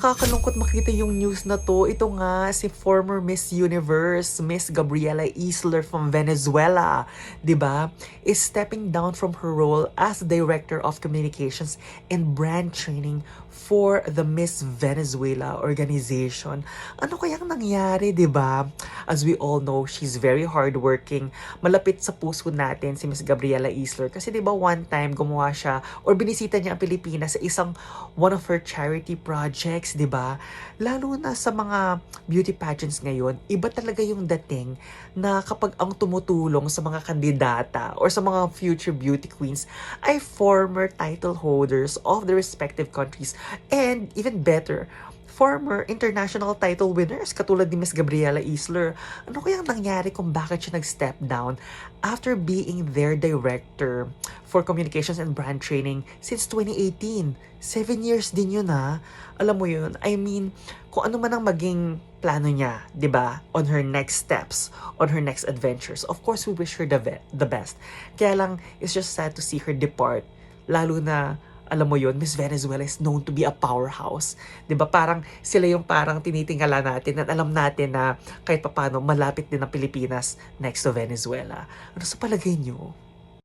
Nakakalungkot makita yung news na 'to. Ito nga si former Miss Universe, Miss Gabriela Isler from Venezuela, 'di ba, is stepping down from her role as Director of Communications and Brand Training for the Miss Venezuela organization. Ano kayang nangyari, 'di ba? As we all know, she's very hardworking. Malapit sa puso natin si Miss Gabriela Isler kasi 'di ba one time gumawa siya or binisita niya ang Pilipinas sa isang one of her charity projects, 'di ba? Lalo na sa mga beauty pageants ngayon, iba talaga yung dating na kapag ang tumutulong sa mga kandidata or sa mga future beauty queens ay former title holders of the respective countries and even better, former international title winners katulad ni Miss Gabriela Isler. Ano kayang nangyari kung bakit siya nag-step down after being their director for communications and brand training since 2018? 7 years din yun ha. Alam mo yun, I mean, kung ano man ang maging plano niya, 'di ba? On her next steps, on her next adventures. Of course, we wish her the best. Kaya lang, it's just sad to see her depart. Lalo na alam mo yon, Miss Venezuela is known to be a powerhouse. 'Di ba? Parang sila yung parang tinitingala natin at alam natin na kahit papaano malapit din ang Pilipinas next to Venezuela. Ano sa palagay niyo?